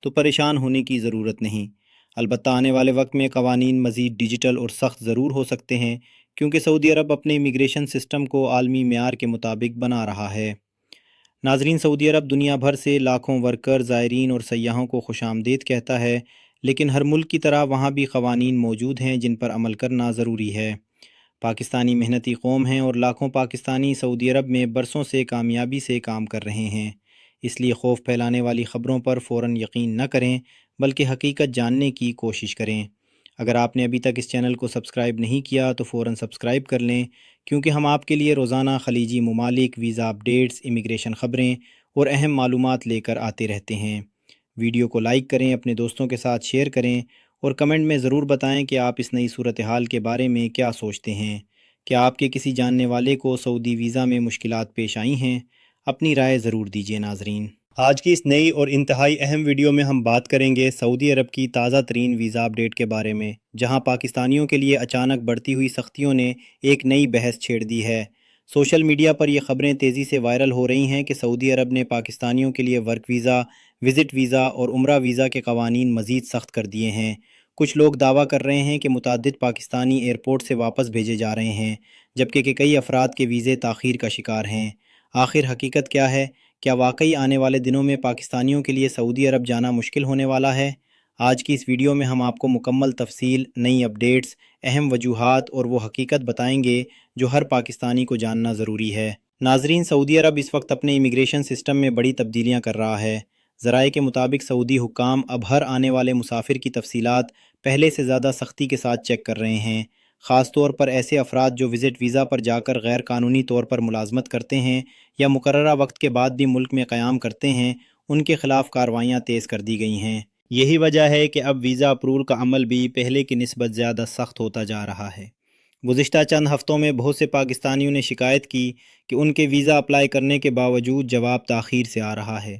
تو پریشان ہونے کی ضرورت نہیں۔ البتہ آنے والے وقت میں قوانین مزید ڈیجیٹل اور سخت ضرور ہو سکتے ہیں، کیونکہ سعودی عرب اپنے امیگریشن سسٹم کو عالمی معیار کے مطابق بنا رہا ہے۔ ناظرین، سعودی عرب دنیا بھر سے لاکھوں ورکر، زائرین اور سیاحوں کو خوش آمدید کہتا ہے، لیکن ہر ملک کی طرح وہاں بھی قوانین موجود ہیں جن پر عمل کرنا ضروری ہے۔ پاکستانی محنتی قوم ہیں اور لاکھوں پاکستانی سعودی عرب میں برسوں سے کامیابی سے کام کر رہے ہیں، اس لیے خوف پھیلانے والی خبروں پر فوراً یقین نہ کریں بلکہ حقیقت جاننے کی کوشش کریں۔ اگر آپ نے ابھی تک اس چینل کو سبسکرائب نہیں کیا تو فوراً سبسکرائب کر لیں، کیونکہ ہم آپ کے لیے روزانہ خلیجی ممالک، ویزا اپڈیٹس، امیگریشن خبریں اور اہم معلومات لے کر آتے رہتے ہیں۔ ویڈیو کو لائک کریں، اپنے دوستوں کے ساتھ شیئر کریں اور کمنٹ میں ضرور بتائیں کہ آپ اس نئی صورتحال کے بارے میں کیا سوچتے ہیں۔ کیا آپ کے کسی جاننے والے کو سعودی ویزا میں مشکلات پیش آئی ہیں؟ اپنی رائے ضرور دیجیے ناظرین۔ آج کی اس نئی اور انتہائی اہم ویڈیو میں ہم بات کریں گے سعودی عرب کی تازہ ترین ویزا اپڈیٹ کے بارے میں، جہاں پاکستانیوں کے لیے اچانک بڑھتی ہوئی سختیوں نے ایک نئی بحث چھیڑ دی ہے۔ سوشل میڈیا پر یہ خبریں تیزی سے وائرل ہو رہی ہیں کہ سعودی عرب نے پاکستانیوں کے لیے ورک ویزا، وزٹ ویزا اور عمرہ ویزا کے قوانین مزید سخت کر دیے ہیں۔ کچھ لوگ دعویٰ کر رہے ہیں کہ متعدد پاکستانی ایئرپورٹ سے واپس بھیجے جا رہے ہیں، جبکہ کہ کئی افراد کے ویزے تاخیر کا شکار ہیں۔ آخر حقیقت کیا ہے؟ کیا واقعی آنے والے دنوں میں پاکستانیوں کے لیے سعودی عرب جانا مشکل ہونے والا ہے؟ آج کی اس ویڈیو میں ہم آپ کو مکمل تفصیل، نئی اپڈیٹس، اہم وجوہات اور وہ حقیقت بتائیں گے جو ہر پاکستانی کو جاننا ضروری ہے۔ ناظرین، سعودی عرب اس وقت اپنے امیگریشن سسٹم میں بڑی تبدیلیاں کر رہا ہے۔ ذرائع کے مطابق سعودی حکام اب ہر آنے والے مسافر کی تفصیلات پہلے سے زیادہ سختی کے ساتھ چیک کر رہے ہیں، خاص طور پر ایسے افراد جو وزٹ ویزا پر جا کر غیر قانونی طور پر ملازمت کرتے ہیں یا مقررہ وقت کے بعد بھی ملک میں قیام کرتے ہیں، ان کے خلاف کارروائیاں تیز کر دی گئی ہیں۔ یہی وجہ ہے کہ اب ویزا اپروول کا عمل بھی پہلے کی نسبت زیادہ سخت ہوتا جا رہا ہے۔ گزشتہ چند ہفتوں میں بہت سے پاکستانیوں نے شکایت کی کہ ان کے ویزا اپلائی کرنے کے باوجود جواب تاخیر سے آ رہا ہے۔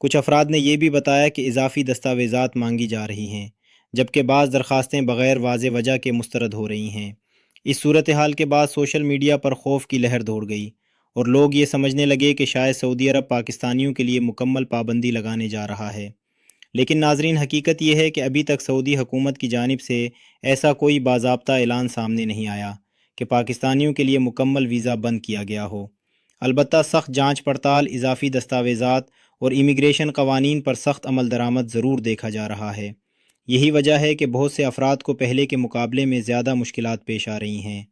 کچھ افراد نے یہ بھی بتایا کہ اضافی دستاویزات مانگی جا رہی ہیں، جبکہ بعض درخواستیں بغیر واضح وجہ کے مسترد ہو رہی ہیں۔ اس صورتحال کے بعد سوشل میڈیا پر خوف کی لہر دوڑ گئی اور لوگ یہ سمجھنے لگے کہ شاید سعودی عرب پاکستانیوں کے لیے مکمل پابندی لگانے جا رہا ہے۔ لیکن ناظرین، حقیقت یہ ہے کہ ابھی تک سعودی حکومت کی جانب سے ایسا کوئی باضابطہ اعلان سامنے نہیں آیا کہ پاکستانیوں کے لیے مکمل ویزا بند کیا گیا ہو۔ البتہ سخت جانچ پڑتال، اضافی دستاویزات اور امیگریشن قوانین پر سخت عمل درآمد ضرور دیکھا جا رہا ہے۔ یہی وجہ ہے کہ بہت سے افراد کو پہلے کے مقابلے میں زیادہ مشکلات پیش آ رہی ہیں۔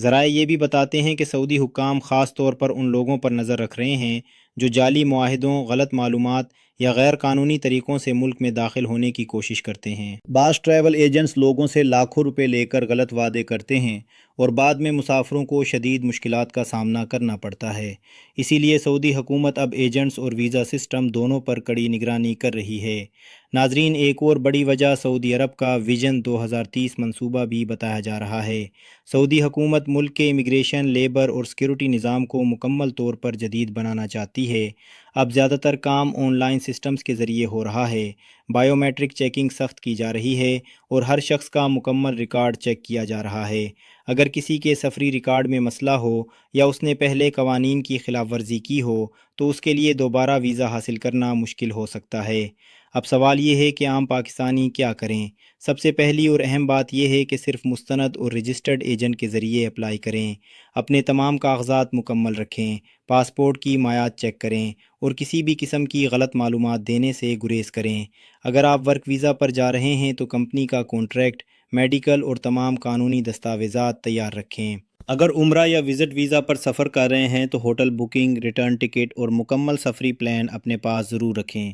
ذرائع یہ بھی بتاتے ہیں کہ سعودی حکام خاص طور پر ان لوگوں پر نظر رکھ رہے ہیں جو جعلی معاہدوں، غلط معلومات یا غیر قانونی طریقوں سے ملک میں داخل ہونے کی کوشش کرتے ہیں۔ بعض ٹریول ایجنٹس لوگوں سے لاکھوں روپے لے کر غلط وعدے کرتے ہیں اور بعد میں مسافروں کو شدید مشکلات کا سامنا کرنا پڑتا ہے۔ اسی لیے سعودی حکومت اب ایجنٹس اور ویزا سسٹم دونوں پر کڑی نگرانی کر رہی ہے۔ ناظرین، ایک اور بڑی وجہ سعودی عرب کا ویژن 2030 منصوبہ بھی بتایا جا رہا ہے۔ سعودی حکومت ملک کے امیگریشن، لیبر اور سیکیورٹی نظام کو مکمل طور پر جدید بنانا چاہتی ہے۔ اب زیادہ تر کام آن لائن سسٹمز کے ذریعے ہو رہا ہے، بائیو میٹرک چیکنگ سخت کی جا رہی ہے اور ہر شخص کا مکمل ریکارڈ چیک کیا جا رہا ہے۔ اگر کسی کے سفری ریکارڈ میں مسئلہ ہو یا اس نے پہلے قوانین کی خلاف ورزی کی ہو تو اس کے لیے دوبارہ ویزا حاصل کرنا مشکل ہو سکتا ہے۔ اب سوال یہ ہے کہ عام پاکستانی کیا کریں؟ سب سے پہلی اور اہم بات یہ ہے کہ صرف مستند اور رجسٹرڈ ایجنٹ کے ذریعے اپلائی کریں، اپنے تمام کاغذات مکمل رکھیں، پاسپورٹ کی مایعات چیک کریں اور کسی بھی قسم کی غلط معلومات دینے سے گریز کریں۔ اگر آپ ورک ویزا پر جا رہے ہیں تو کمپنی کا کانٹریکٹ، میڈیکل اور تمام قانونی دستاویزات تیار رکھیں۔ اگر عمرہ یا وزٹ ویزا پر سفر کر رہے ہیں تو ہوٹل بکنگ، ریٹرن ٹکٹ اور مکمل سفری پلان اپنے پاس ضرور رکھیں۔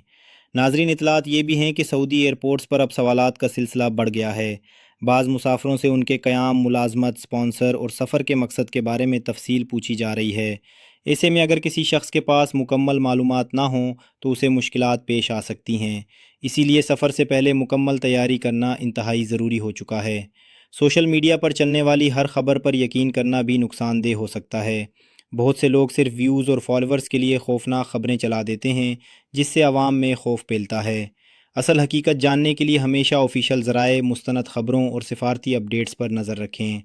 ناظرین، اطلاعات یہ بھی ہیں کہ سعودی ایئرپورٹس پر اب سوالات کا سلسلہ بڑھ گیا ہے۔ بعض مسافروں سے ان کے قیام، ملازمت، سپانسر اور سفر کے مقصد کے بارے میں تفصیل پوچھی جا رہی ہے۔ ایسے میں اگر کسی شخص کے پاس مکمل معلومات نہ ہوں تو اسے مشکلات پیش آ سکتی ہیں۔ اسی لیے سفر سے پہلے مکمل تیاری کرنا انتہائی ضروری ہو چکا ہے۔ سوشل میڈیا پر چلنے والی ہر خبر پر یقین کرنا بھی نقصان دہ ہو سکتا ہے۔ بہت سے لوگ صرف ویوز اور فالوورز کے لیے خوفناک خبریں چلا دیتے ہیں، جس سے عوام میں خوف پھیلتا ہے۔ اصل حقیقت جاننے کے لیے ہمیشہ آفیشیل ذرائع، مستند خبروں اور سفارتی اپڈیٹس پر نظر رکھیں۔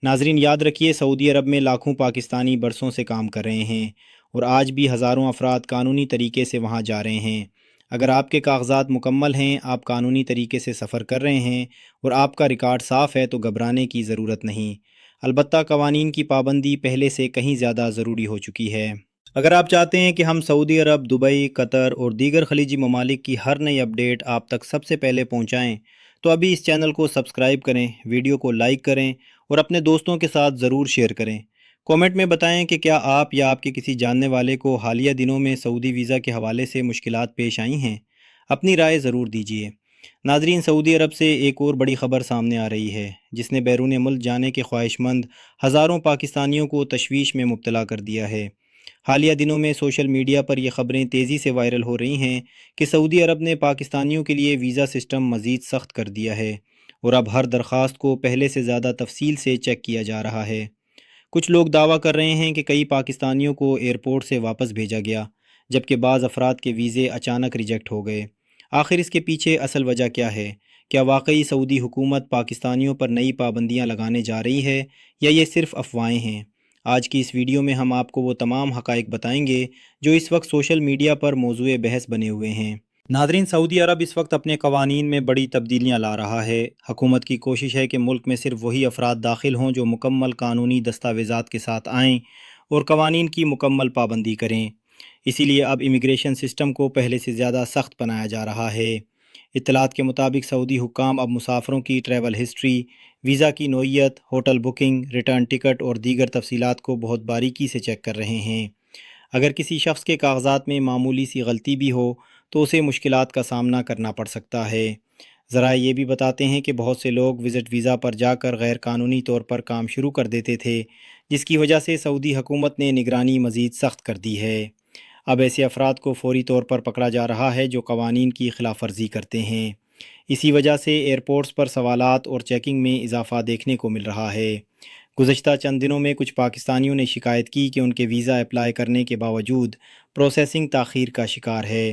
ناظرین، یاد رکھیے، سعودی عرب میں لاکھوں پاکستانی برسوں سے کام کر رہے ہیں اور آج بھی ہزاروں افراد قانونی طریقے سے وہاں جا رہے ہیں۔ اگر آپ کے کاغذات مکمل ہیں، آپ قانونی طریقے سے سفر کر رہے ہیں اور آپ کا ریکارڈ صاف ہے تو گھبرانے کی ضرورت نہیں۔ البتہ قوانین کی پابندی پہلے سے کہیں زیادہ ضروری ہو چکی ہے۔ اگر آپ چاہتے ہیں کہ ہم سعودی عرب، دبئی، قطر اور دیگر خلیجی ممالک کی ہر نئی اپڈیٹ آپ تک سب سے پہلے پہنچائیں تو ابھی اس چینل کو سبسکرائب کریں، ویڈیو کو لائک کریں اور اپنے دوستوں کے ساتھ ضرور شیئر کریں۔ کومنٹ میں بتائیں کہ کیا آپ یا آپ کے کسی جاننے والے کو حالیہ دنوں میں سعودی ویزا کے حوالے سے مشکلات پیش آئی ہیں۔ اپنی رائے ضرور دیجیے۔ ناظرین، سعودی عرب سے ایک اور بڑی خبر سامنے آ رہی ہے جس نے بیرون ملک جانے کے خواہش مند ہزاروں پاکستانیوں کو تشویش میں مبتلا کر دیا ہے۔ حالیہ دنوں میں سوشل میڈیا پر یہ خبریں تیزی سے وائرل ہو رہی ہیں کہ سعودی عرب نے پاکستانیوں کے لیے ویزا سسٹم مزید سخت کر دیا ہے اور اب ہر درخواست کو پہلے سے زیادہ تفصیل سے چیک کیا جا رہا ہے۔ کچھ لوگ دعویٰ کر رہے ہیں کہ کئی پاکستانیوں کو ایئرپورٹ سے واپس بھیجا گیا، جبکہ بعض افراد کے ویزے اچانک ریجیکٹ ہو گئے۔ آخر اس کے پیچھے اصل وجہ کیا ہے؟ کیا واقعی سعودی حکومت پاکستانیوں پر نئی پابندیاں لگانے جا رہی ہے یا یہ صرف افواہیں ہیں؟ آج کی اس ویڈیو میں ہم آپ کو وہ تمام حقائق بتائیں گے جو اس وقت سوشل میڈیا پر موضوع بحث بنے ہوئے ہیں۔ ناظرین، سعودی عرب اس وقت اپنے قوانین میں بڑی تبدیلیاں لا رہا ہے۔ حکومت کی کوشش ہے کہ ملک میں صرف وہی افراد داخل ہوں جو مکمل قانونی دستاویزات کے ساتھ آئیں اور قوانین کی مکمل پابندی کریں۔ اسی لیے اب امیگریشن سسٹم کو پہلے سے زیادہ سخت بنایا جا رہا ہے۔ اطلاعات کے مطابق سعودی حکام اب مسافروں کی ٹریول ہسٹری، ویزا کی نوعیت، ہوٹل بکنگ، ریٹرن ٹکٹ اور دیگر تفصیلات کو بہت باریکی سے چیک کر رہے ہیں۔ اگر کسی شخص کے کاغذات میں معمولی سی غلطی بھی ہو تو اسے مشکلات کا سامنا کرنا پڑ سکتا ہے۔ ذرائع یہ بھی بتاتے ہیں کہ بہت سے لوگ وزٹ ویزا پر جا کر غیر قانونی طور پر کام شروع کر دیتے تھے، جس کی وجہ سے سعودی حکومت نے نگرانی مزید سخت کر دی ہے۔ اب ایسے افراد کو فوری طور پر پکڑا جا رہا ہے جو قوانین کی خلاف ورزی کرتے ہیں۔ اسی وجہ سے ایئرپورٹس پر سوالات اور چیکنگ میں اضافہ دیکھنے کو مل رہا ہے۔ گزشتہ چند دنوں میں کچھ پاکستانیوں نے شکایت کی کہ ان کے ویزا اپلائی کرنے کے باوجود پروسیسنگ تاخیر کا شکار ہے۔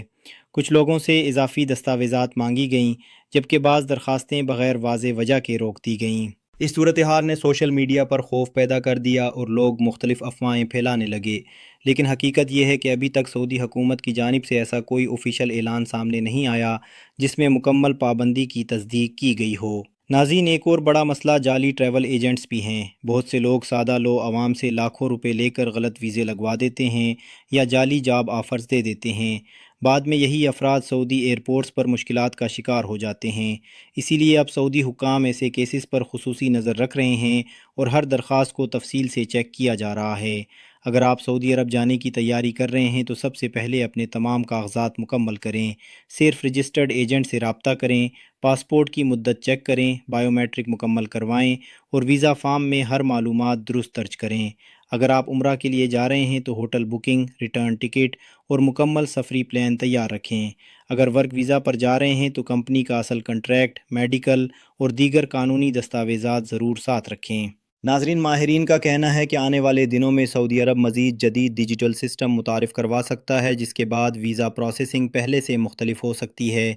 کچھ لوگوں سے اضافی دستاویزات مانگی گئیں، جبکہ بعض درخواستیں بغیر واضح وجہ کے روک دی گئیں۔ اس صورتحال نے سوشل میڈیا پر خوف پیدا کر دیا اور لوگ مختلف افواہیں پھیلانے لگے، لیکن حقیقت یہ ہے کہ ابھی تک سعودی حکومت کی جانب سے ایسا کوئی آفیشیل اعلان سامنے نہیں آیا جس میں مکمل پابندی کی تصدیق کی گئی ہو۔ ناظرین، ایک اور بڑا مسئلہ جعلی ٹریول ایجنٹس بھی ہیں۔ بہت سے لوگ سادہ لو عوام سے لاکھوں روپے لے کر غلط ویزے لگوا دیتے ہیں یا جعلی جاب آفرز دے دیتے ہیں۔ بعد میں یہی افراد سعودی ایئرپورٹس پر مشکلات کا شکار ہو جاتے ہیں۔ اسی لیے اب سعودی حکام ایسے کیسز پر خصوصی نظر رکھ رہے ہیں اور ہر درخواست کو تفصیل سے چیک کیا جا رہا ہے۔ اگر آپ سعودی عرب جانے کی تیاری کر رہے ہیں تو سب سے پہلے اپنے تمام کاغذات مکمل کریں۔ صرف رجسٹرڈ ایجنٹ سے رابطہ کریں، پاسپورٹ کی مدت چیک کریں، بائیو میٹرک مکمل کروائیں اور ویزا فارم میں ہر معلومات درست درج کریں۔ اگر آپ عمرہ کے لیے جا رہے ہیں تو ہوٹل بکنگ، ریٹرن ٹکٹ اور مکمل سفری پلان تیار رکھیں۔ اگر ورک ویزا پر جا رہے ہیں تو کمپنی کا اصل کنٹریکٹ، میڈیکل اور دیگر قانونی دستاویزات ضرور ساتھ رکھیں۔ ناظرین، ماہرین کا کہنا ہے کہ آنے والے دنوں میں سعودی عرب مزید جدید ڈیجیٹل سسٹم متعارف کروا سکتا ہے جس کے بعد ویزا پروسیسنگ پہلے سے مختلف ہو سکتی ہے۔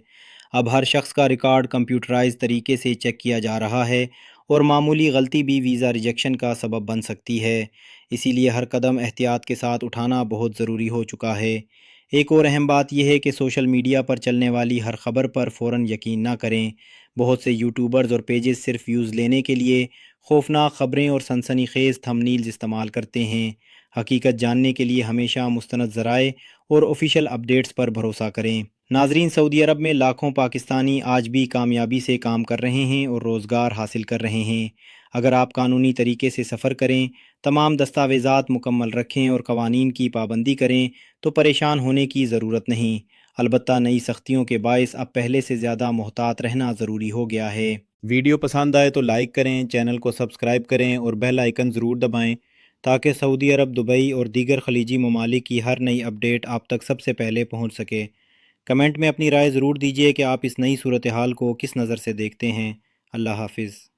اب ہر شخص کا ریکارڈ کمپیوٹرائز طریقے سے چیک کیا جا رہا ہے اور معمولی غلطی بھی ویزا ریجیکشن کا سبب بن سکتی ہے۔ اسی لیے ہر قدم احتیاط کے ساتھ اٹھانا بہت ضروری ہو چکا ہے۔ ایک اور اہم بات یہ ہے کہ سوشل میڈیا پر چلنے والی ہر خبر پر فوراً یقین نہ کریں۔ بہت سے یوٹیوبرز اور پیجز صرف ویوز لینے کے لیے خوفناک خبریں اور سنسنی خیز تھمبنیلز استعمال کرتے ہیں۔ حقیقت جاننے کے لیے ہمیشہ مستند ذرائع اور آفیشیل اپڈیٹس پر بھروسہ کریں۔ ناظرین، سعودی عرب میں لاکھوں پاکستانی آج بھی کامیابی سے کام کر رہے ہیں اور روزگار حاصل کر رہے ہیں۔ اگر آپ قانونی طریقے سے سفر کریں، تمام دستاویزات مکمل رکھیں اور قوانین کی پابندی کریں تو پریشان ہونے کی ضرورت نہیں۔ البتہ نئی سختیوں کے باعث اب پہلے سے زیادہ محتاط رہنا ضروری ہو گیا ہے۔ ویڈیو پسند آئے تو لائک کریں، چینل کو سبسکرائب کریں اور بیل آئیکن ضرور دبائیں تاکہ سعودی عرب، دبئی اور دیگر خلیجی ممالک کی ہر نئی اپڈیٹ آپ تک سب سے پہلے پہنچ سکے۔ کمنٹ میں اپنی رائے ضرور دیجیے کہ آپ اس نئی صورتحال کو کس نظر سے دیکھتے ہیں۔ اللہ حافظ۔